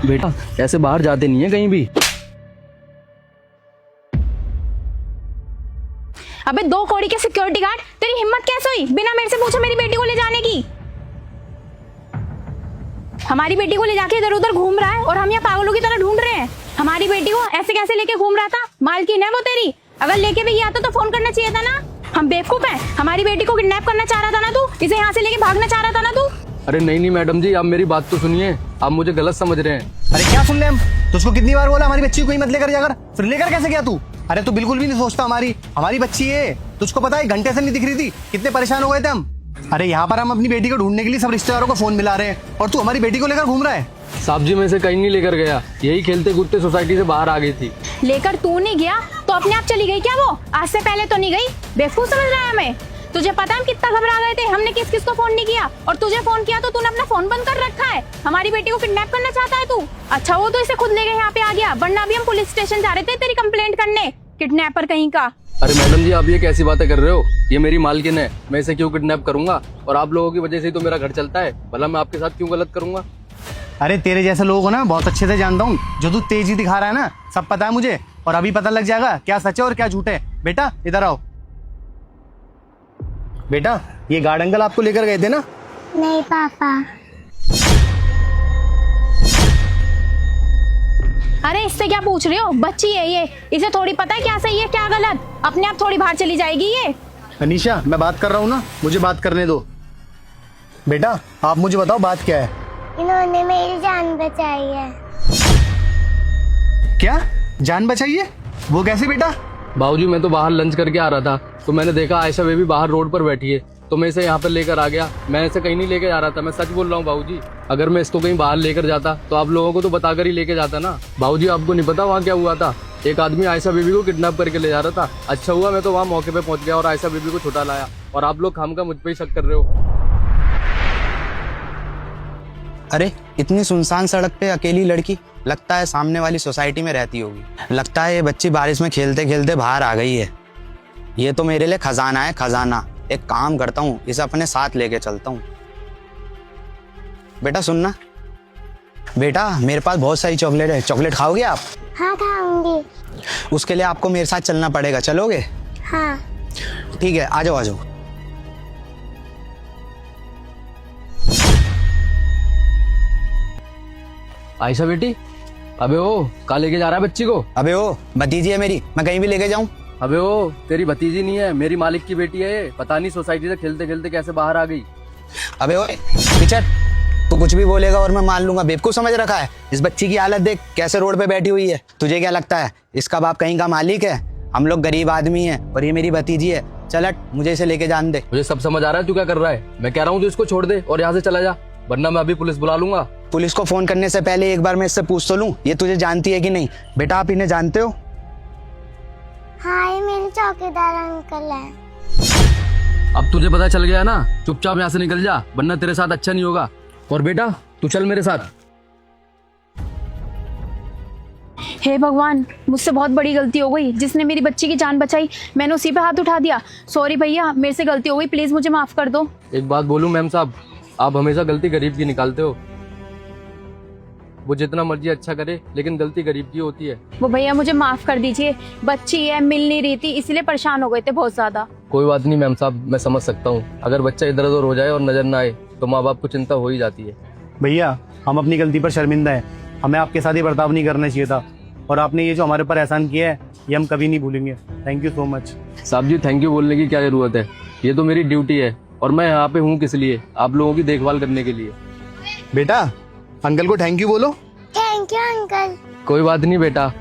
बेटा ऐसे बाहर जाते नहीं है कहीं भी। अबे 2 कौड़ी के सिक्योरिटी गार्ड, तेरी हिम्मत कैसे हुई बिना मेरे से पूछे मेरी बेटी को ले जाने की? हमारी बेटी को ले जाके इधर उधर घूम रहा है और हम यहाँ पागलों की तरह ढूंढ रहे हैं। हमारी बेटी को ऐसे कैसे लेके घूम रहा था? मालकिन है वो तेरी, अगर लेके भी गया तो फोन करना चाहिए था ना। हम बेवकूफ हैं? हमारी बेटी को किडनैप करना चाह रहा था ना तू, इसे यहाँ से लेके भागना चाह रहा था ना तू। अरे नहीं मैडम जी, आप मेरी बात तो सुनिए, आप मुझे गलत समझ रहे हैं। अरे क्या सुन ले हम? तुझको कितनी बार बोला हमारी बच्ची को ही मत लेकर जाकर, फिर लेकर कैसे गया तू? अरे तू बिल्कुल भी नहीं सोचता हमारी बच्ची है। तुझको पता है घंटे से नहीं दिख रही थी, कितने परेशान हो गए थे हम। अरे यहाँ पर हम अपनी बेटी को ढूंढने के लिए सब रिश्तेदारों को फोन मिला रहे हैं और तू हमारी बेटी को लेकर घूम रहा है। साहब जी मैं इसे कहीं नहीं लेकर गया, यही खेलते कूदते सोसाइटी से बाहर आ गई थी। लेकर तू नहीं गया तो अपने आप चली गई क्या वो? आज से पहले तो नहीं गई, बेवकूफ समझ रहा है हमें? तुझे पता है हम कितना घबरा गए थे, हमने किस किस को फोन नहीं किया, और तुझे फोन किया तो तूने अपना फोन बंद कर रखा है। हमारी बेटी को किडनैप करना चाहता है तू? अच्छा वो तो इसे खुद लेके यहाँ पे आ गया, वरना अभी हम पुलिस स्टेशन जा रहे थे तेरी कंप्लेंट करने, किडनैपर कहीं का। अरे मैडम जी आप ये कैसी बातें कर रहे हो? ये मेरी मालकिन है, मैं इसे क्यों किडनैप करूंगा? और आप लोगों की वजह से ही तो मेरा घर चलता है, भला मैं आपके साथ क्यों गलत करूंगा? अरे तेरे जैसे लोगों को ना बहुत अच्छे से जानता हूँ, जो तू तेजी दिखा रहा है ना सब पता है मुझे, और अभी पता लग जाएगा क्या सच है और क्या झूठ है। बेटा इधर आओ। बेटा ये गार्ड अंकल आपको लेकर गए थे ना? नहीं पापा। अरे इससे क्या पूछ रहे हो? बच्ची है ये, इसे थोड़ी पता है क्या सही है क्या गलत, अपने आप थोड़ी बाहर चली जाएगी ये। अनीशा मैं बात कर रहा हूँ ना, मुझे बात करने दो। बेटा आप मुझे बताओ बात क्या है? इन्होंने मेरी जान बचाई है। क्या जान बचाई है? वो कैसे बेटा? बाबूजी मैं तो बाहर लंच करके आ रहा था, तो मैंने देखा आयशा बेबी बाहर रोड पर बैठी है, तो मैं इसे यहाँ पर लेकर आ गया। मैं इसे कहीं नहीं लेके जा रहा था, मैं सच बोल रहा हूँ बाबूजी। अगर मैं इसको कहीं बाहर लेकर जाता तो आप लोगों को तो बताकर ही लेके जाता ना। बाबूजी आपको नहीं पता वहाँ क्या हुआ था? एक आदमी आयशा बेबी को किडनैप करके ले जा रहा था। अच्छा हुआ मैं तो वहाँ मौके पे पहुंच गया और आयशा बेबी को छुटा लाया, और आप लोग खामखा मुझ पे ही शक कर रहे हो। अरे इतनी सुनसान सड़क पे अकेली लड़की, लगता है सामने वाली सोसाइटी में रहती होगी। लगता है ये बच्ची बारिश में खेलते खेलते बाहर आ गई है। ये तो मेरे लिए खजाना है, खजाना। एक काम करता हूँ, इसे अपने साथ लेके चलता हूँ। बेटा सुनना, बेटा मेरे पास बहुत सारी चॉकलेट है, चॉकलेट खाओगे आप? हाँ खाऊंगी। उसके लिए आपको मेरे साथ चलना पड़ेगा, चलोगे? हाँ। ठीक है आ जाओ आ जाओ। आयशा बेटी, अबे ओ कहाँ लेके जा रहा है बच्ची को? अबे ओ भतीजी है मेरी, मैं कहीं भी लेके जाऊं? अबे ओ तेरी भतीजी नहीं है, मेरी मालिक की बेटी है ये। पता नहीं सोसाइटी से खेलते खेलते कैसे बाहर आ गई। अबे ओए पिचर, तू कुछ भी बोलेगा और मैं मान लूंगा, बेवकूफ समझ रखा है? इस बच्ची की हालत देख, कैसे रोड पे बैठी हुई है। तुझे क्या लगता है इसका बाप कहीं का मालिक है? हम लोग गरीब आदमी हैं और ये मेरी भतीजी है। चल हट, मुझे इसे लेके जान दे। मुझे सब समझ आ रहा है तू क्या कर रहा है। मैं कह रहा हूँ तू इसको छोड़ दे और यहाँ से चला जा, वरना मैं अभी पुलिस बुला लूंगा। पुलिस को फोन करने से पहले एक बार मैं इससे पूछ तो लूं, ये तुझे जानती है कि नहीं? बेटा आप इन्हें जानते हो? हाँ ये मेरे चौकीदार अंकल है। अब तुझे पता चल गया ना, चुपचाप यहाँ से निकल जा, वरना तेरे साथ अच्छा नहीं होगा। और बेटा तू चल मेरे साथ। हे भगवान, मुझसे बहुत बड़ी गलती हो गई। जिसने मेरी बच्ची की जान बचाई मैंने उसी पे हाथ उठा दिया। सॉरी भैया, मेरे से गलती हो गई, प्लीज मुझे माफ कर दो। एक बात बोलूं मैम साहब, आप हमेशा गलती गरीब की निकालते हो। वो जितना मर्जी अच्छा करे, लेकिन गलती गरीब की होती है। वो भैया मुझे माफ कर दीजिए, बच्ची है, मिल नहीं रही थी, इसलिए परेशान हो गए थे बहुत ज्यादा। कोई बात नहीं मैम साहब, मैं समझ सकता हूँ। अगर बच्चा इधर उधर हो जाए और नजर ना आए तो माँ बाप को चिंता हो ही जाती है। भैया हम अपनी गलती पर शर्मिंदा है, हमें आपके साथ ये बर्ताव नहीं करना चाहिए था, और आपने ये जो हमारे ऊपर एहसान किया है ये हम कभी नहीं भूलेंगे। Thank you so much. साहब जी थैंक यू बोलने की क्या जरूरत है, ये तो मेरी ड्यूटी है, और मैं यहाँ पे हूँ किस लिए? आप लोगों की देखभाल करने के लिए। बेटा अंकल को थैंक यू बोलो। Thank you uncle. कोई बात नहीं बेटा,